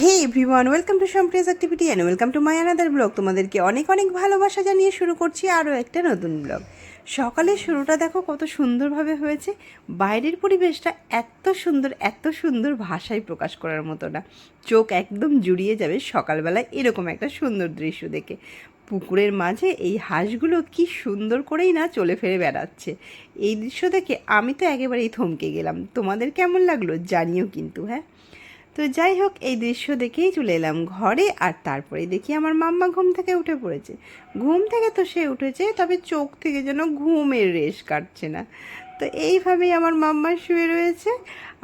Hey everyone, welcome to সম্প্রিয়াস activity and welcome to my another blog. তোমাদেরকে অনেক অনেক ভালোবাসা জানিয়ে শুরু করছি আরও একটা নতুন ব্লগ। সকালের শুরুটা দেখো কত সুন্দরভাবে হয়েছে। বাইরের পরিবেশটা এত সুন্দর ভাষায় প্রকাশ করার মতো না। চোখ একদম জুড়িয়ে যাবে সকালবেলায় এরকম একটা সুন্দর দৃশ্য দেখে। পুকুরের মাঝে এই হাঁসগুলো কি সুন্দর করেই না চলে ফিরে বেড়াচ্ছে। এই দৃশ্য দেখে আমি তো একেবারেই থমকে গেলাম। তোমাদের কেমন লাগলো জানিও কিন্তু। হ্যাঁ, তো যাই হোক, এই দৃশ্য দেখেই চলে এলাম ঘরে। আর তারপরে দেখি আমার মাম্মা ঘুম থেকে উঠে পড়েছে। ঘুম থেকে তো সে উঠেছে, তবে চোখ থেকে যেন ঘুমের রেশ কাটছে না। তো এইভাবেই আমার মাম্মা শুয়ে রয়েছে।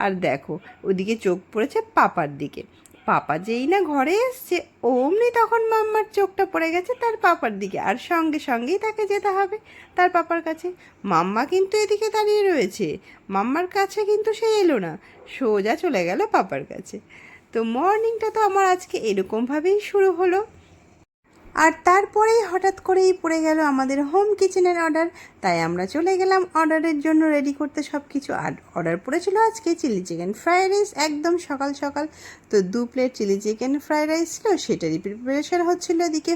আর দেখো, ওদিকে চোখ পড়েছে পাপার দিকে। পাপা যেই না ঘরে এসছে, অমনি তখন মাম্মার চোখটা পড়ে গেছে তার পাপার দিকে, আর সঙ্গে সঙ্গেই তাকে যেতে হবে তার পাপার কাছে। মাম্মা কিন্তু এদিকে দাঁড়িয়ে রয়েছে, মাম্মার কাছে কিন্তু সে এলো না, সোজা চলে গেল পাপার কাছে। তো মর্নিংটা তো আমার আজকে এরকমভাবেই শুরু হলো। আর তারপরেই হঠাৎ করেই পড়ে গেল আমাদের হোম কিচেনের অর্ডার। তাই আমরা চলে গেলাম অর্ডারের জন্য রেডি করতে সব কিছু। আর অর্ডার পড়েছিল আজকে চিলি চিকেন ফ্রাইড রাইস, একদম সকাল সকাল। তো 2 plate chilli chicken fried rice ছিল, সেটারই প্রিপারেশন হচ্ছিলো এদিকে।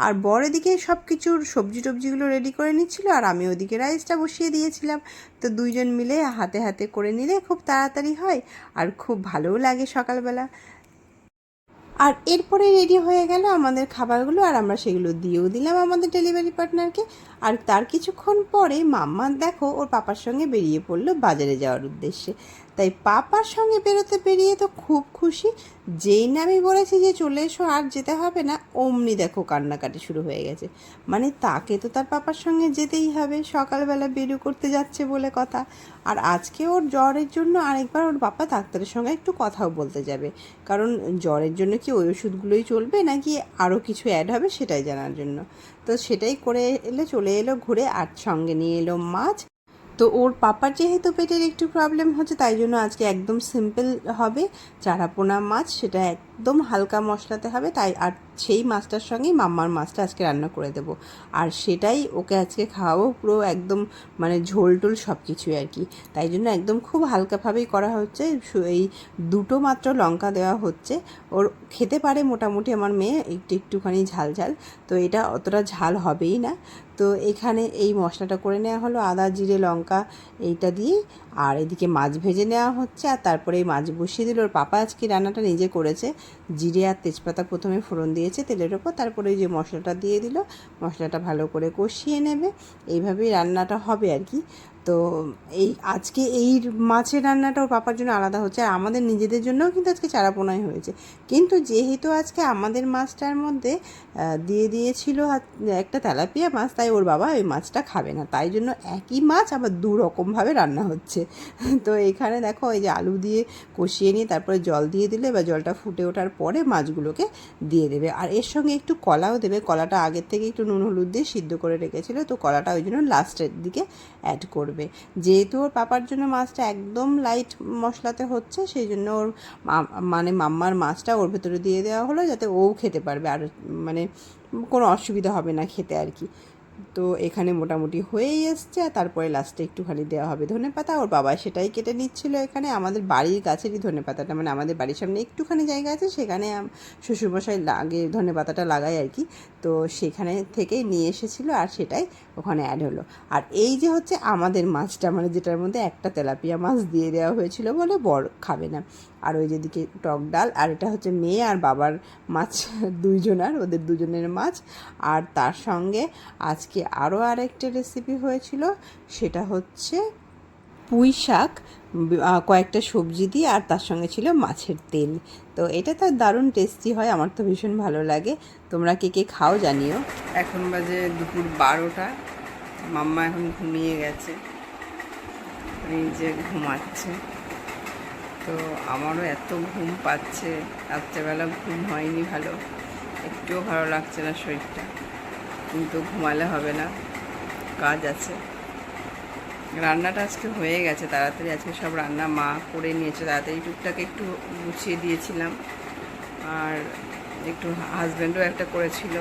আর বড় এদিকে সব কিছুর সবজি টবজিগুলো রেডি করে নিচ্ছিল, আর আমি ওদিকে রাইসটা বসিয়ে দিয়েছিলাম। তো দুইজন মিলে হাতে হাতে করে নিলে খুব তাড়াতাড়ি হয়, আর খুব ভালোও লাগে সকালবেলা। আর এরপরে রেডি হয়ে গেল আমাদের খাবারগুলো, আর আমরা সেগুলো দিয়েও দিলাম আমাদের ডেলিভারি পার্টনারকে। আর তার কিছুক্ষণ পরে মাম্মা দেখো ওর পাপার সঙ্গে বেরিয়ে পড়লো বাজারে যাওয়ার উদ্দেশ্যে। তাই পাপার সঙ্গে বেরিয়ে তো খুব খুশি। যেই না আমি বলেছি যে চলে এসো আর যেতে হবে না, অমনি দেখো কান্নাকাটি শুরু হয়ে গেছে। মানে তাকে তো তার পাপার সঙ্গে যেতেই হবে, সকালবেলা বেরিয়ে করতে যাচ্ছে বলে কথা। আর আজকে ওর জ্বরের জন্য আরেকবার ওর বাবা ডাক্তারের সঙ্গে একটু কথাও বলতে যাবে, কারণ জ্বরের জন্য কি ওই ওষুধগুলোই চলবে নাকি আরও কিছু অ্যাড হবে সেটাই জানার জন্য। তো সেটাই করে চলে এলো ঘুরে, আর সঙ্গে নিয়ে এলো মাছ। তো ওর পাপার যেহেতু পেটের একটু প্রবলেম হচ্ছে, তাই জন্য আজকে একদম সিম্পল হবে চারাপোনা মাছ, সেটা একদম হালকা মশলাতে হবে। তাই আর সেই মাছটার সঙ্গেই মাম্মার মাছটা আজকে রান্না করে দেবো, আর সেটাই ওকে আজকে খাওয়াবো পুরো একদম, মানে ঝোল টোল সব কিছুই আর কি। তাই জন্য একদম খুব হালকাভাবেই করা হচ্ছে। এই দুটো মাত্র লঙ্কা দেওয়া হচ্ছে। ওর খেতে পারে মোটামুটি আমার মেয়ে একটুখানি ঝাল ঝাল, তো এটা অতটা ঝাল হবেই না। তো এখানে এই মশলাটা করে নেওয়া হলো, আদা জিরে লঙ্কা এইটা দিয়ে। আর এদিকে মাছ ভেজে নেওয়া হচ্ছে, আর তারপরে এই মাছ বসিয়ে দিল। ওর পাপা আজকে রান্নাটা নিজে করেছে, জিরে আর তেজপাতা প্রথমে ফোড়ন দিয়েছে তেলের ওপর, তারপরে ওই যে মশলাটা দিয়ে দিল। মশলাটা ভালো করে কষিয়ে নেবে, এইভাবেই রান্নাটা হবে আর কি। তো এই আজকে এই মাছের রান্নাটা ওর পাপার জন্য আলাদা হচ্ছে, আর আমাদের নিজেদের জন্যও কিন্তু আজকে চারাপোনাই হয়েছে। কিন্তু যেহেতু আজকে আমাদের মাছটার মধ্যে দিয়ে দিয়েছিল একটা তেলাপিয়া মাছ, তাই ওর বাবা ওই মাছটা খাবে না, তাই জন্য একই মাছ আবার দু রকমভাবে রান্না হচ্ছে। তো এখানে দেখো ওই যে আলু দিয়ে কষিয়ে নিয়ে তারপরে জল দিয়ে দিলে, বা জলটা ফুটে ওঠার পরে মাছগুলোকে দিয়ে দেবে। আর এর সঙ্গে একটু কলাও দেবে, কলাটা আগের থেকে একটু নুন হলুদ দিয়ে সিদ্ধ করে রেখেছিল, তো কলাটা ওই জন্য লাস্টের দিকে অ্যাড করবে। যেহেতু ওর পাপার জন্য মাছটা একদম লাইট মশলাতে হচ্ছে, সেই জন্য ওর মানে মাম্মার মাছটা ওর ভেতরে দিয়ে দেওয়া হলো, যাতে ও খেতে পারবে, আর মানে কোনো অসুবিধা হবে না খেতে আর কি। তো এখানে মোটামুটি হয়েই এসছে, আর তারপরে লাস্টে একটুখানি দেওয়া হবে ধনেপাতা। ওর বাবা সেটাই কেটে নিচ্ছিল। এখানে আমাদের বাড়ির গাছেরই ধনেপাতাটা, মানে আমাদের বাড়ির সামনে একটুখানি জায়গা আছে, সেখানে শ্বশুরমশাই ধনেপাতাটা লাগায় আর কি। তো সেখানে থেকেই নিয়ে এসেছিলো, আর সেটাই ওখানে অ্যাড হলো। আর এই যে হচ্ছে আমাদের মাছটা, মানে যেটার মধ্যে একটা তেলাপিয়া মাছ দিয়ে দেওয়া হয়েছিল বলে বড় খাবে না। আর ওই যেদিকে টক ডাল, আর এটা হচ্ছে মেয়ে আর বাবার মাছ, ওদের দুজনের মাছ। আর তার সঙ্গে আজকে আরও আরেকটা রেসিপি হয়েছিল, সেটা হচ্ছে পুঁই শাক কয়েকটা সবজি দিয়ে, আর তার সঙ্গে ছিল মাছের তেল। তো এটা তো দারুণ টেস্টি হয়, আমার তো ভীষণ ভালো লাগে। তোমরা কে কে খাও জানিও। এখন বাজে দুপুর 12টা, মাম্মা এখন ঘুমিয়ে গেছে, এই যে ঘুমাচ্ছে। তো আমারও এত ঘুম পাচ্ছে, রাত্রেবেলা ঘুম হয়নি ভালো, একটুও ভালো লাগছে না শরীরটা, কিন্তু ঘুমালে হবে না, কাজ আছে। রান্নাটা আজকে হয়ে গেছে তাড়াতাড়ি, আজকে সব রান্না মা করে নিয়েছে তাড়াতাড়ি, টুকটাক একটু গুছিয়ে দিয়েছিলাম। আর একটু হাজব্যান্ডও একটা করেছিল,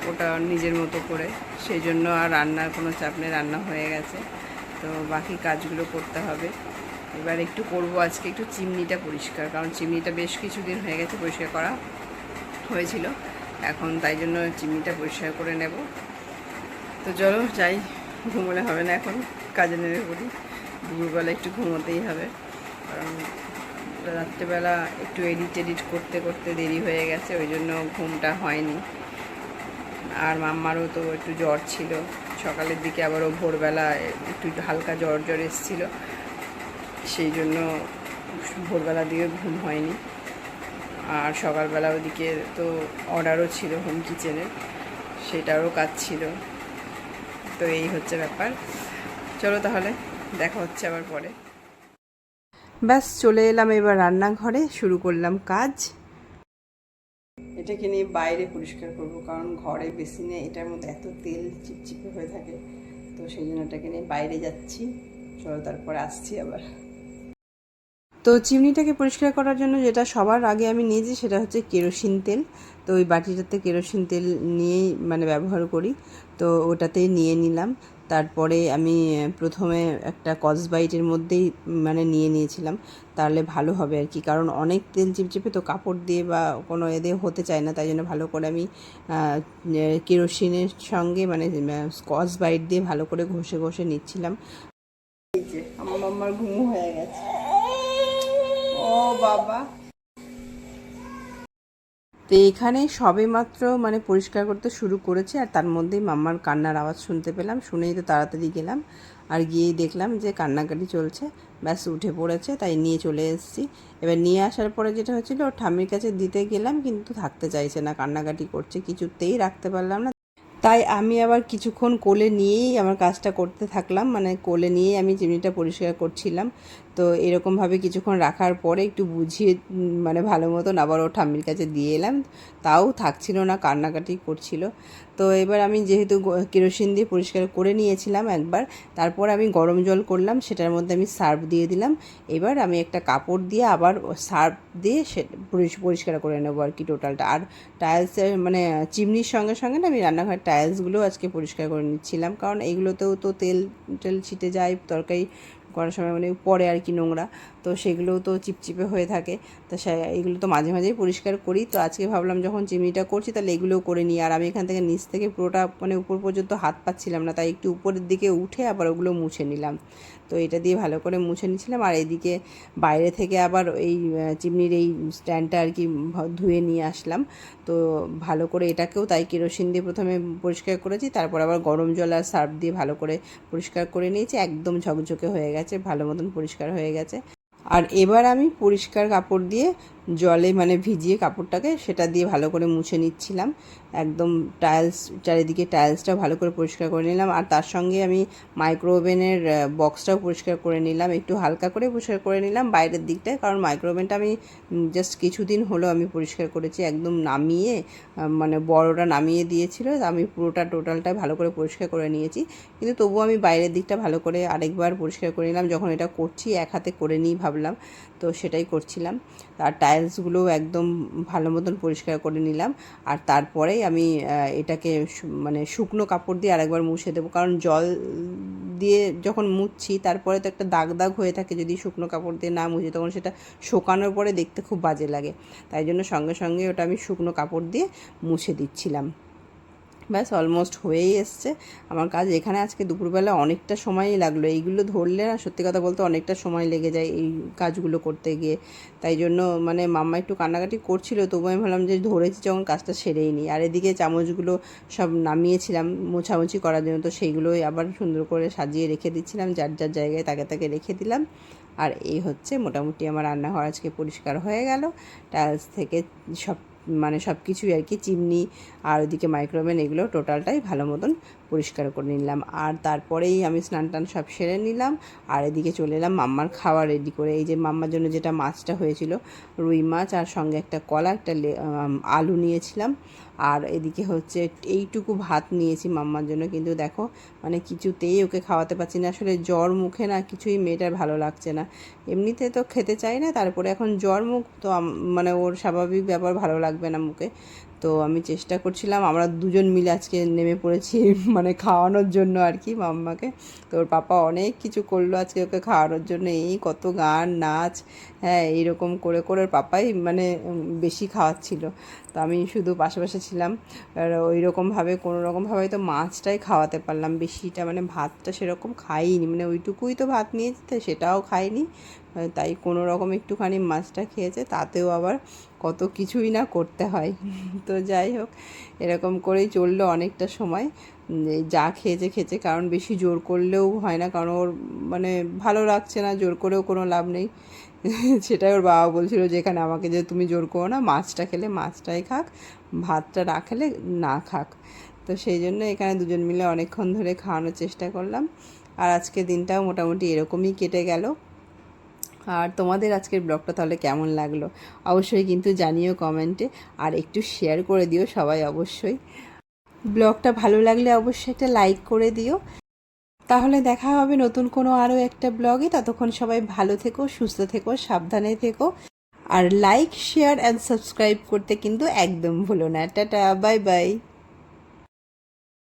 ওটা নিজের মতো করে, সেই জন্য আর রান্নার কোনো চাপ নেই, রান্না হয়ে গেছে। তো তো বাকি কাজগুলো করতে হবে। এবার একটু করব আজকে একটু চিমনিটা পরিষ্কার, কারণ চিমনিটা বেশ কিছুদিন হয়ে গেছে পরিষ্কার করা হয়েছিল, এখন তাই জন্য চিমনিটা পরিষ্কার করে নেব। তো চলো যাই, ঘুমোলে হবে না, এখন কাজে নেমে পড়ি। দুপুরবেলা একটু ঘুমোতেই হবে, কারণ রাত্রেবেলা একটু এডিট করতে করতে দেরি হয়ে গেছে, ওই জন্য ঘুমটা হয়নি। আর মাম্মারও তো একটু জ্বর ছিল সকালের দিকে, আবারও ভোরবেলা একটু হালকা জ্বর এসেছিল, সেই জন্য ভোরবেলা দিকে ঘুম হয়নি। আর সকালবেলা ওদিকে তো অর্ডারও ছিল হোম কিচেনের, সেটারও কাজ ছিল। তো এই হচ্ছে ব্যাপার। চলো তাহলে দেখা হচ্ছে আবার পরে। ব্যাস চলে এলাম এবার রান্নাঘরে, শুরু করলাম কাজ। এটাকে নিয়ে বাইরে পরিষ্কার করব, কারণ ঘরে বেসিনে এটার মধ্যে এত তেল চিপচিপে হয়ে থাকে, তো সেই জন্য এটাকে নিয়ে বাইরে যাচ্ছি। চলো তারপরে আসছি আবার। তো চিমনিটাকে পরিষ্কার করার জন্য যেটা সবার আগে আমি নিয়েছি সেটা হচ্ছে কেরোসিন তেল। তো ওই বাটিটাতে কেরোসিন তেল নিয়েই মানে ব্যবহার করি, তো ওটাতেই নিয়ে নিলাম। তারপরে আমি প্রথমে একটা স্কচব্রাইটের মধ্যেই মানে নিয়েছিলাম, তাহলে ভালো হবে আর কি, কারণ অনেক তেল চিপচিপে তো কাপড় দিয়ে বা কোনো এ দিয়ে হতে চায় না, তাই জন্য ভালো করে আমি কেরোসিনের সঙ্গে মানে স্কচব্রাইট দিয়ে ভালো করে ঘষে ঘষে নিচ্ছিলাম। এই যে আমার মাম্মার ঘুম হয়ে গেছে। ও বাবা, তো এখানে সবে মাত্র মানে পরিষ্কার করতে শুরু করেছে, আর তার মধ্যেই মাম্মার কান্নার আওয়াজ শুনতে পেলাম, শুনেই তো তাড়াতাড়ি গেলাম, আর গিয়েই দেখলাম যে কান্নাকাটি চলছে। ব্যাস উঠে পড়েছে, তাই নিয়ে চলে এসেছি। এবার নিয়ে আসার পরে যেটা হচ্ছিলো, ওর ঠাম্মির কাছে দিতে গেলাম, কিন্তু থাকতে চাইছে না, কান্নাকাটি করছে, কিছুতেই রাখতে পারলাম না। তাই আমি আবার কিছুক্ষণ কোলে নিয়েই আমার কাজটা করতে থাকলাম, মানে কোলে নিয়েই আমি চিমনিটা পরিষ্কার করছিলাম। তো এরকমভাবে কিছুক্ষণ রাখার পরে একটু বুঝিয়ে মানে ভালো মতন আবার ও ঠাম্মির কাছে দিয়ে এলাম, তাও থাকছিল না, কান্নাকাটি করছিল। তো এবার আমি যেহেতু কেরোসিন দিয়ে পরিষ্কার করে নিয়েছিলাম একবার, তারপর আমি গরম জল করলাম, সেটার মধ্যে আমি সার্ফ দিয়ে দিলাম। এবার আমি একটা কাপড় দিয়ে আবার সার্ফ দিয়ে সে পরিষ্কার করে নেবো আর কি টোটালটা। আর টাইলসের মানে চিমনির সঙ্গে সঙ্গে না আমি রান্নাঘরের টাইলসগুলো আজকে পরিষ্কার করে নিচ্ছিলাম, কারণ এইগুলোতেও তো তেল ছিটে যায় তরকারি করার সময়, মানে পরে আর কি নোংরা, তো সেগুলোও তো চিপচিপে হয়ে থাকে। তো এগুলো তো মাঝে মাঝেই পরিষ্কার করি। তো আজকে ভাবলাম যখন চিমনিটা করছি তাহলে এগুলোও করে নিই। আর আমি এখান থেকে নিচ থেকে পুরোটা মানে উপর পর্যন্ত হাত পাচ্ছিলাম না, তাই একটু উপরের দিকে উঠে আবার ওগুলো মুছে নিলাম। তো এটা দিয়ে ভালো করে মুছে নিচ্ছিলাম। আর এদিকে বাইরে থেকে আবার এই চিমনির এই স্ট্যান্ডটা আর কি ধুয়ে নিয়ে আসলাম। তো ভালো করে এটাকেও তাই কেরোসিন দিয়ে প্রথমে পরিষ্কার করেছি, তারপর আবার গরম জল আর সার্ফ দিয়ে ভালো করে পরিষ্কার করে নিয়েছি, একদম ঝকঝকে হয়ে গেছে, ভালো মতন পরিষ্কার হয়ে গেছে। আর এবার আমি পরিষ্কার কাপড় দিয়ে জলে মানে ভিজিয়ে কাপড়টাকে সেটা দিয়ে ভালো করে মুছে নিচ্ছিলাম, একদম টাইলস চারিদিকে টাইলসটা ভালো করে পরিষ্কার করে নিলাম। আর তার সঙ্গে আমি মাইক্রো ওভেনের বক্সটাও পরিষ্কার করে নিলাম, একটু হালকা করে পরিষ্কার করে নিলাম বাইরের দিকটায়, কারণ মাইক্রো ওভেনটা আমি জাস্ট কিছুদিন হলো আমি পরিষ্কার করেছি, একদম নামিয়ে মানে বড়টা নামিয়ে দিয়েছিল, আমি পুরোটা টোটালটা ভালো করে পরিষ্কার করে নিয়েছি। কিন্তু তবুও আমি বাইরের দিকটা ভালো করে আরেকবার পরিষ্কার করে নিলাম, যখন এটা করছি এক হাতে করে নিই ভাবলাম, তো সেটাই করছিলাম। আর টাইলসগুলোও একদম ভালো মতন পরিষ্কার করে নিলাম। আর তারপরেই আমি এটাকে মানে শুকনো কাপড় দিয়ে আরেকবার মুছে দেবো, কারণ জল দিয়ে যখন মুছছি তারপরে তো একটা দাগ দাগ হয়ে থাকে, যদি শুকনো কাপড় দিয়ে না মুছি তখন সেটা শুকানোর পরে দেখতে খুব বাজে লাগে, তাই জন্য সঙ্গে সঙ্গে ওটা আমি শুকনো কাপড় দিয়ে মুছে দিচ্ছিলাম। ব্যাস অলমোস্ট হয়েই এসছে আমার কাজ। এখানে আজকে দুপুরবেলা অনেকটা সময়ই লাগলো, এইগুলো ধরলে না সত্যি কথা বলতে অনেকটা সময় লেগে যায় এই কাজগুলো করতে গিয়ে, তাই জন্য মানে মাম্মা একটু কান্নাকাটি করছিল, তবু আমি ভাবলাম যে ধরেছি যখন কাজটা সেরেই নিই। আর এদিকে চামচগুলো সব নামিয়েছিলাম মোছামুছি করার জন্য, তো সেইগুলোই আবার সুন্দর করে সাজিয়ে রেখে দিচ্ছিলাম, যার যার জায়গায় তাকে তাকে রেখে দিলাম। আর এই হচ্ছে মোটামুটি আমার রান্নাঘর আজকে পরিষ্কার হয়ে গেল, টাইলস থেকে সব মানে সব কিছুই আর কি, চিমনি আর ওইদিকে মাইক্রোওভেন এগুলো টোটালটাই ভালো মতন পরিষ্কার করে নিলাম। আর তারপরেই আমি স্নান টান সব সেরে নিলাম, আর এদিকে চলে এলাম মাম্মার খাওয়া রেডি করে। এই যে মাম্মার জন্য যেটা মাছটা হয়েছিল, রুই মাছ, আর সঙ্গে একটা কলা, একটা আলু নিয়েছিলাম। আর এদিকে হচ্ছে এইটুকু ভাত নিয়েছি মাম্মার জন্য, কিন্তু দেখো মানে কিছুতেই ওকে খাওয়াতে পারছি না, আসলে জ্বর মুখে না কিছুই মেয়েটার ভালো লাগছে না, এমনিতে তো খেতে চাই না, তারপরে এখন জ্বর মুখ তো মানে ওর স্বাভাবিক ব্যাপার ভালো লাগবে না মুখে, তো তো আমি চেষ্টা করছিলাম, আমরা দুজন মিলে আজকে নেমে পড়েছি মানে খাওয়ানোর জন্য আর কি মাম্মাকে। তো ওর পাপা অনেক কিছু করলো আজকে ওকে খাওয়ানোর জন্য, এই কত গান নাচ, হ্যাঁ এইরকম করে করে ওর পাপাই মানে বেশি খাওয়াচ্ছিল। তো আমি শুধু পাশে পাশে ছিলাম। আর ওই রকমভাবে কোনো রকমভাবে তো মাছটাই খাওয়াতে পারলাম, বেশিটা মানে ভাতটা সেরকম খাইনি, মানে ওইটুকুই তো ভাত নিয়েছি তো সেটাও খাইনি। তাই কোনো রকম একটুখানি মাছটা খেয়েছে, তাতেও আবার কত কিছুই না করতে হয়। তো যাই হোক, এরকম করেই চললো অনেকটা সময়। এই যা খেয়েছে খেয়েছে, কারণ বেশি জোর করলেও হয় না, কারণ ওর মানে ভালো লাগছে না, জোর করেও কোনো লাভ নেই। সেটাই ওর বাবা বলছিল যে এখানে আমাকে যে তুমি জোর করো না, মাছটা খেলে মাছটাই খাক, ভাতটা না খেলে না খাক। তো সেই জন্য এখানে দুজন মিলে অনেকক্ষণ ধরে খাওয়ানোর চেষ্টা করলাম। আর আজকের দিনটাও মোটামুটি এরকমই কেটে গেল। আর তোমাদের আজকের ব্লগটা তাহলে কেমন লাগলো অবশ্যই কিন্তু জানিও কমেন্টে, আর একটু শেয়ার করে দিও সবাই অবশ্যই। ব্লগটা ভালো লাগলে অবশ্যই একটা লাইক করে দিও। তাহলে দেখা হবে নতুন কোনো আরও একটা ব্লগে। ততক্ষণ সবাই ভালো থেকো, সুস্থ থেকো, সাবধানে থেকো। আর লাইক শেয়ার অ্যান্ড সাবস্ক্রাইব করতে কিন্তু একদম ভুলো না। Tata, bye bye.